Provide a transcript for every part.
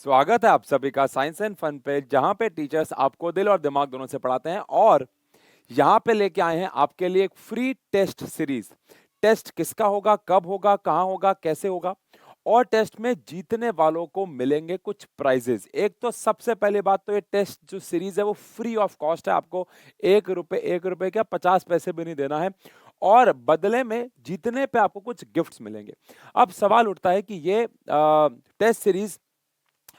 स्वागत है आप सभी का साइंस एंड फन पे, जहां पे टीचर्स आपको दिल और दिमाग दोनों से पढ़ाते हैं। और यहाँ पे लेके आए हैं आपके लिए एक फ्री टेस्ट सीरीज। टेस्ट किसका होगा, कब होगा, कहाँ होगा, कैसे होगा, और टेस्ट में जीतने वालों को मिलेंगे कुछ प्राइजेस। एक तो सबसे पहली बात तो ये टेस्ट जो सीरीज है वो फ्री ऑफ कॉस्ट है। आपको एक रुपए क्या 50 पैसे भी नहीं देना है, और बदले में जीतने पे आपको कुछ गिफ्ट्स मिलेंगे। अब सवाल उठता है कि ये टेस्ट सीरीज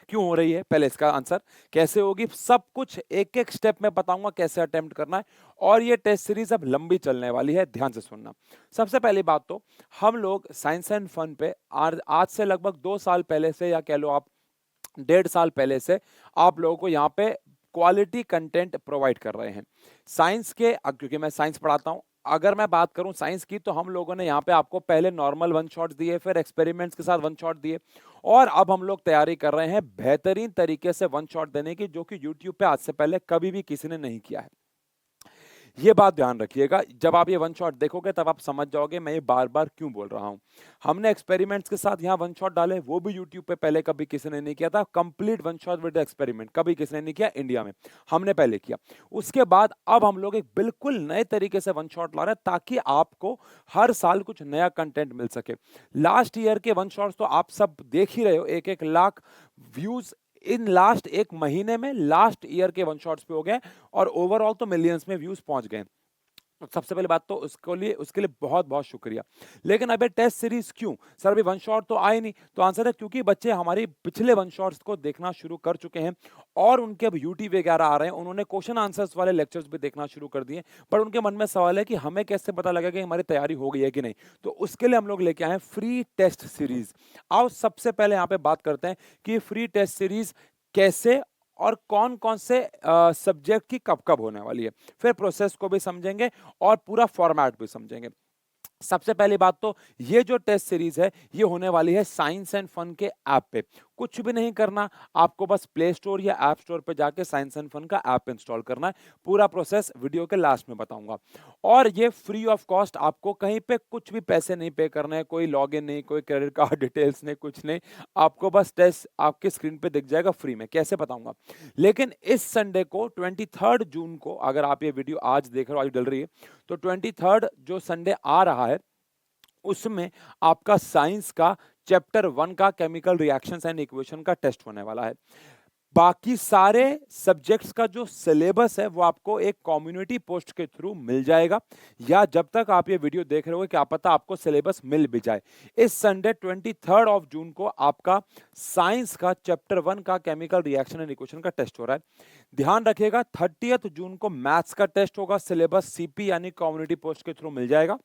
क्यों हो रही है। पहले इसका आंसर, कैसे होगी, सब कुछ एक एक स्टेप में बताऊंगा कैसे अटेम्प्ट करना है। और ये टेस्ट सीरीज अब लंबी चलने वाली है, ध्यान से सुनना। सबसे पहली बात तो हम लोग साइंस एंड फन पे आज से लगभग 2 साल पहले से, या कह लो आप 1.5 साल पहले से, आप लोगों को यहाँ पे क्वालिटी कंटेंट प्रोवाइड कर रहे हैं साइंस के। क्योंकि मैं साइंस पढ़ाता हूँ, अगर मैं बात करूं साइंस की, तो हम लोगों ने यहाँ पे आपको पहले नॉर्मल वन शॉट दिए, फिर एक्सपेरिमेंट्स के साथ वन शॉट दिए, और अब हम लोग तैयारी कर रहे हैं बेहतरीन तरीके से वन शॉट देने की, जो कि यूट्यूब पे आज से पहले कभी भी किसी ने नहीं किया है। ये बात ध्यान रखिएगा, जब आप ये वन शॉट देखोगे तब आप समझ जाओगे मैं ये बार बार क्यों बोल रहा हूं। हमने एक्सपेरिमेंट्स के साथ यहाँ वन शॉट डाले, वो भी यूट्यूब पे पहले कभी किसी ने नहीं किया था। Complete one shot with experiment कभी किसी ने नहीं किया इंडिया में, हमने पहले किया। उसके बाद अब हम लोग एक बिल्कुल नए तरीके से वन शॉट ला रहे हैं, ताकि आपको हर साल कुछ नया कंटेंट मिल सके। लास्ट ईयर के वन शॉट्स तो आप सब देख ही रहे हो, 1-1 लाख व्यूज इन लास्ट एक महीने में लास्ट ईयर के वन शॉट्स पे हो गए, और ओवरऑल तो मिलियंस में व्यूज पहुंच गए। तो सबसे पहली बात तो उसके लिए बहुत बहुत शुक्रिया। लेकिन अब ये टेस्ट सीरीज क्यों सर, अभी वन शॉट तो आए नहीं। तो आंसर है क्योंकि बच्चे हमारी पिछले वन शॉट्स को देखना शुरू कर चुके हैं, और उनके अब यूट्यूब वगैरह आ रहे हैं, उन्होंने क्वेश्चन आंसर्स वाले लेक्चर्स भी देखना शुरू कर दिए। पर उनके मन में सवाल है कि हमें कैसे पता लगेगा कि हमारी तैयारी हो गई है कि नहीं। तो उसके लिए हम लोग लेके आए हैं फ्री टेस्ट सीरीज। आओ सबसे पहले यहाँ पे बात करते हैं कि फ्री टेस्ट सीरीज कैसे और कौन कौन से सब्जेक्ट की कब कब होने वाली है। फिर प्रोसेस को भी समझेंगे और पूरा फॉर्मेट भी समझेंगे। सबसे पहली बात तो ये जो टेस्ट सीरीज है ये होने वाली है साइंस एंड फन के ऐप पे। कुछ भी नहीं करना, आपको बस प्ले स्टोर या ऐप स्टोर पे जाके साइंस एंड फन का ऐप इंस्टॉल करना है। पूरा प्रोसेस वीडियो के लास्ट में बताऊंगा। और ये फ्री ऑफ कॉस्ट, आपको कहीं पे कुछ भी पैसे नहीं पे करने हैं, कोई लॉगिन नहीं, कोई क्रेडिट कार्ड डिटेल्स नहीं, कुछ नहीं। आपको बस टेस्ट आपके स्क्रीन पे दिख जाएगा फ्री में, कैसे बताऊंगा। लेकिन इस संडे को 23 जून को, अगर आप ये वीडियो आज देख रहे हो, आज डल रही है, तो 23 जो संडे आ रहा है उसमें आपका साइंस का चैप्टर 1 का केमिकल रिएक्शंस एंड इक्वेशन का टेस्ट होने वाला है। बाकी सारे सब्जेक्ट्स का जो सिलेबस है वो आपको एक कम्युनिटी पोस्ट के थ्रू मिल जाएगा, या जब तक आप ये वीडियो देख रहे हो क्या पता आपको सिलेबस मिल भी जाए। इस संडे 23 जून को आपका साइंस का चैप्टर 1 का केमिकल रिएक्शन एंड इक्वेशन का टेस्ट हो रहा है। ध्यान रखिएगा 30 जून को मैथ्स का टेस्ट होगा, सिलेबस सीपी यानी कम्युनिटी पोस्ट के थ्रू मिल जाएगा।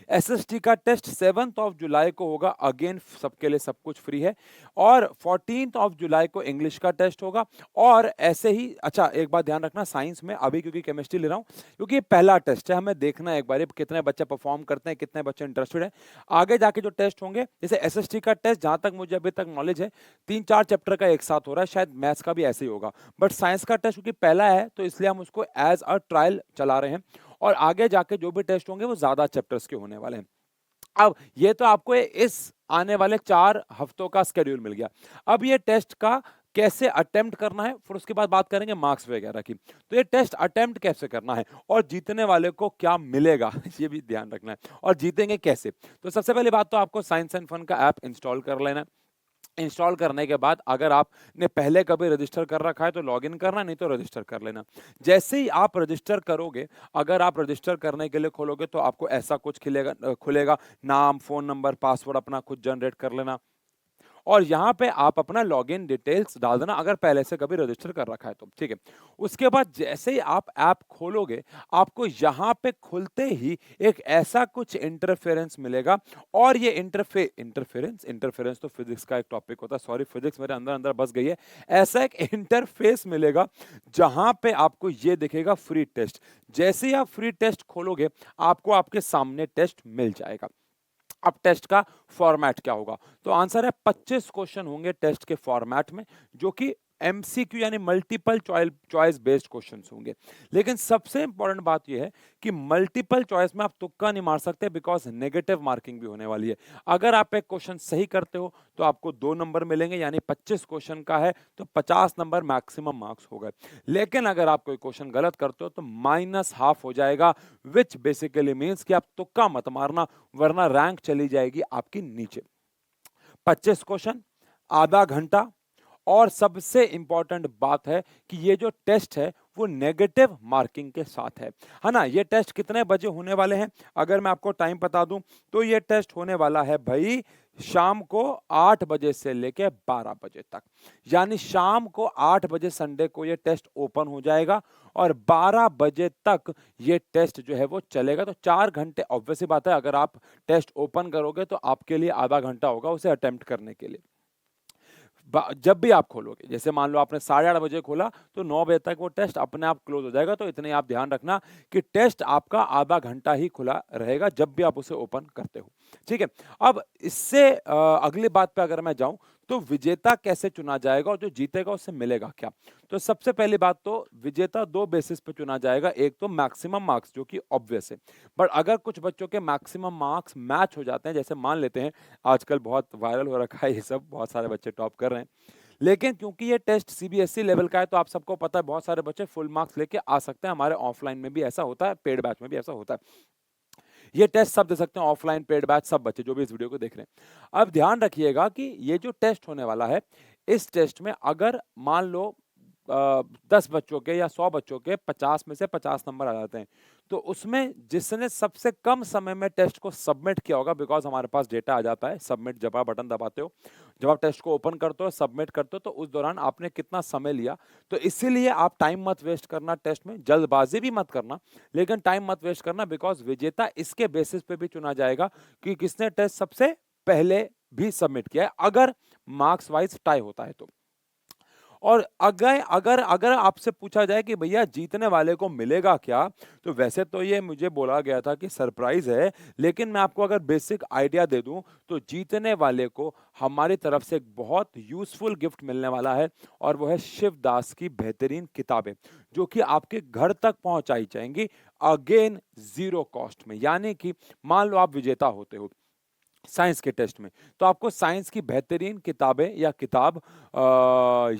एसएसटी का टेस्ट 7 जुलाई को होगा, अगेन सबके लिए सब कुछ फ्री है। और 14 जुलाई को इंग्लिश का टेस्ट होगा। और ऐसे ही, अच्छा एक बात ध्यान रखना, साइंस में अभी क्योंकि केमिस्ट्री ले रहा हूं, क्योंकि ये पहला टेस्ट है, हमें देखना है एक बार कितने बच्चे परफॉर्म करते हैं, कितने बच्चे इंटरेस्टेड हैं। आगे जाके जो टेस्ट होंगे, जैसे एसएसटी का टेस्ट, जहां तक मुझे अभी तक नॉलेज है 3-4 चैप्टर का एक साथ हो रहा है, शायद मैथ्स का भी ऐसे ही होगा। बट साइंस का टेस्ट क्योंकि पहला है तो इसलिए हम उसको एज अ ट्रायल चला रहे हैं, और आगे जाके जो भी टेस्ट होंगे वो ज्यादा चैप्टर्स के होने वाले हैं। अब ये तो आपको इस आने वाले 4 हफ्तों का स्केड्यूल मिल गया। अब ये टेस्ट का कैसे अटेम्प्ट करना है, फिर उसके बाद बात करेंगे मार्क्स वगैरह की। तो ये टेस्ट अटेम्प्ट कैसे करना है और जीतने वाले को क्या मिलेगा ये भी ध्यान रखना है, और जीतेंगे कैसे। तो सबसे पहली बात तो आपको साइंस एंड फन का ऐप इंस्टॉल कर लेना है। इंस्टॉल करने के बाद अगर आपने पहले कभी रजिस्टर कर रखा है तो लॉगिन करना, नहीं तो रजिस्टर कर लेना। जैसे ही आप रजिस्टर करोगे, अगर आप रजिस्टर करने के लिए खोलोगे तो आपको ऐसा कुछ खुलेगा, नाम, फोन नंबर, पासवर्ड अपना खुद जनरेट कर लेना, और यहाँ पे आप अपना लॉगिन डिटेल्स डाल देना, अगर पहले से कभी रजिस्टर कर रखा है तो ठीक है। उसके बाद जैसे ही आप ऐप खोलोगे, आपको यहाँ पे खुलते ही एक ऐसा कुछ इंटरफेरेंस मिलेगा। और ये इंटरफेरेंस तो फिजिक्स का एक टॉपिक होता है, सॉरी फिजिक्स मेरे अंदर अंदर बस गई है। ऐसा एक इंटरफेस मिलेगा जहां पे आपको ये दिखेगा फ्री टेस्ट। जैसे ही आप फ्री टेस्ट खोलोगे, आपको आपके सामने टेस्ट मिल जाएगा। अब टेस्ट का फॉर्मेट क्या होगा, तो आंसर है 25 क्वेश्चन होंगे टेस्ट के फॉर्मेट में, जो कि एमसीक्यू यानी मल्टीपल चॉइस बेस्ड क्वेश्चंस होंगे। लेकिन सबसे इंपॉर्टेंट बात यह है कि मल्टीपल चॉइस में आप तुक्का नहीं मार सकते, बिकॉज नेगेटिव मार्किंग भी होने वाली है। अगर आप एक क्वेश्चन सही करते हो तो आपको 2 नंबर मिलेंगे, यानी 25 क्वेश्चन का है तो 50 नंबर मैक्सिमम मार्क्स हो गए। लेकिन अगर आप कोई क्वेश्चन गलत करते हो तो -1/2 हो जाएगा, विच बेसिकली मीन्स कि आप तुक्का मत मारना, वरना रैंक चली जाएगी आपकी नीचे। 25 क्वेश्चन, आधा घंटा, और सबसे इंपॉर्टेंट बात है कि ये जो टेस्ट है वो नेगेटिव मार्किंग के साथ है ना। ये टेस्ट कितने बजे होने वाले हैं? अगर मैं आपको टाइम बता दूं तो ये टेस्ट होने वाला है भाई शाम को 8 बजे से लेके 12 बजे तक, यानी शाम को 8 बजे संडे को ये टेस्ट ओपन हो जाएगा और 12 बजे तक ये टेस्ट जो है वो चलेगा। तो 4 घंटे, ऑब्वियस सी बात है, अगर आप टेस्ट ओपन करोगे तो आपके लिए आधा घंटा होगा उसे अटेम्प्ट करने के लिए। जब भी आप खोलोगे, जैसे मान लो आपने 8:30 बजे खोला तो 9 बजे तक वो टेस्ट अपने आप क्लोज हो जाएगा। तो इतने आप ध्यान रखना कि टेस्ट आपका आधा घंटा ही खुला रहेगा जब भी आप उसे ओपन करते हो, ठीक है। अब इससे अगली बात पे अगर मैं जाऊं तो विजेता कैसे चुना जाएगा और जो जीतेगा उससे मिलेगा क्या? तो सबसे पहली बात तो विजेता 2 बेसिस पे चुना जाएगा। एक तो मैक्सिमम मार्क्स, जो कि ऑब्वियस है, बट अगर कुछ बच्चों के मैक्सिमम मार्क्स मैच हो जाते हैं, जैसे मान लेते हैं आजकल बहुत वायरल हो रखा है ये सब, बहुत सारे बच्चे टॉप कर रहे हैं, लेकिन क्योंकि ये टेस्ट सीबीएसई लेवल का है तो आप सबको पता है बहुत सारे बच्चे फुल मार्क्स लेके आ सकते हैं। हमारे ऑफलाइन में भी ऐसा होता है, पेड बैच में भी ऐसा होता है। ये टेस्ट सब दे सकते हैं, ऑफलाइन, पेड बैच, सब बच्चे जो भी इस वीडियो को देख रहे हैं। अब ध्यान रखिएगा कि ये जो टेस्ट होने वाला है, इस टेस्ट में अगर मान लो 10 बच्चों के या 100 बच्चों के 50 में से 50 नंबर आ जाते हैं, तो उसमें जिसने सबसे कम समय में टेस्ट को सबमिट किया होगा, बिकॉज हमारे पास डेटा आ जाता है सबमिट, जब आप बटन दबाते हो, जब आप टेस्ट को ओपन करते हो, सबमिट करते हो, तो उस दौरान आपने कितना समय लिया। तो इसीलिए आप टाइम मत वेस्ट करना, टेस्ट में जल्दबाजी भी मत करना, लेकिन टाइम मत वेस्ट करना, बिकॉज विजेता इसके बेसिस पे भी चुना जाएगा कि किसने टेस्ट सबसे पहले भी सबमिट किया है, अगर मार्क्स वाइज टाई होता है तो। और अगर अगर अगर आपसे पूछा जाए कि भैया जीतने वाले को मिलेगा क्या, तो वैसे तो ये मुझे बोला गया था कि सरप्राइज है, लेकिन मैं आपको अगर बेसिक आइडिया दे दूं तो जीतने वाले को हमारी तरफ से एक बहुत यूजफुल गिफ्ट मिलने वाला है, और वो है शिवदास की बेहतरीन किताबें, जो कि आपके घर तक पहुंचाई जाएंगी, अगेन 0 कॉस्ट में। यानी कि मान लो आप विजेता होते हो साइंस के टेस्ट में, तो आपको साइंस की बेहतरीन किताबें या किताब,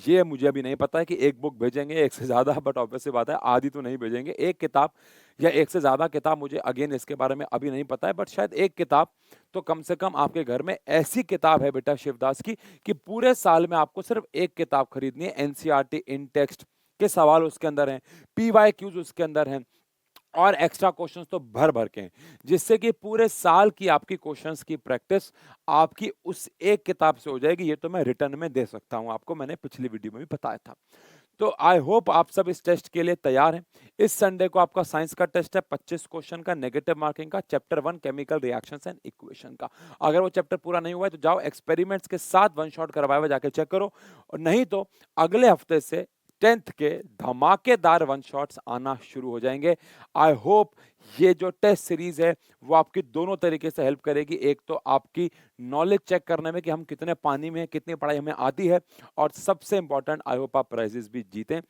ये मुझे अभी नहीं पता है कि एक बुक भेजेंगे, एक से ज्यादा, बट ऑब्वियस सी बात है आधी तो नहीं भेजेंगे, एक किताब या एक से ज्यादा किताब, मुझे अगेन इसके बारे में अभी नहीं पता है, बट शायद एक किताब तो कम से कम आपके घर में ऐसी किताब है बेटा शिवदास की कि पूरे साल में आपको सिर्फ एक किताब खरीदनी है। एनसीईआरटी इन टेक्स्ट के सवाल उसके अंदर हैं, पीवाईक्यूज उसके अंदर हैं, और एक्स्ट्रा क्वेश्चंस तो भर भर के हैं, जिससे कि पूरे साल की आपकी क्वेश्चंस की प्रैक्टिस आपकी उस एक किताब से हो जाएगी। ये तो मैं रिटर्न में दे सकता हूं आपको, मैंने पिछली वीडियो में भी बताया था। तो आई होप आप सब इस टेस्ट के लिए तैयार हैं। इस संडे को आपका साइंस का टेस्ट है, 25 क्वेश्चन का, नेगेटिव मार्किंग का, chapter 1 chemical reactions and equation का। अगर वो चैप्टर पूरा नहीं हुआ है तो जाओ एक्सपेरिमेंट्स के साथ वन शॉट करवाया हुआ जाके चेक करो, और नहीं तो अगले हफ्ते से 10th के धमाकेदार वन शॉट्स आना शुरू हो जाएंगे। आई होप ये जो टेस्ट सीरीज है वो आपकी दोनों तरीके से हेल्प करेगी। एक तो आपकी नॉलेज चेक करने में कि हम कितने पानी में हैं, कितनी पढ़ाई हमें आती है, और सबसे इंपॉर्टेंट आई होप आप प्राइजेस भी जीतें।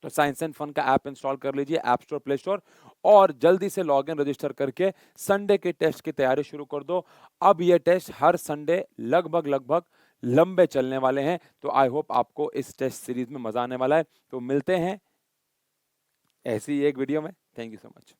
तो साइंस एंड फन का ऐप इंस्टॉल कर लीजिए ऐप स्टोर, प्ले स्टोर, और जल्दी से लॉग इन रजिस्टर करके संडे के टेस्ट की तैयारी शुरू कर दो। अब ये टेस्ट हर संडे लगभग लगभग लंबे चलने वाले हैं, तो आई होप आपको इस टेस्ट सीरीज में मजा आने वाला है। तो मिलते हैं ऐसी एक वीडियो में। Thank you so much.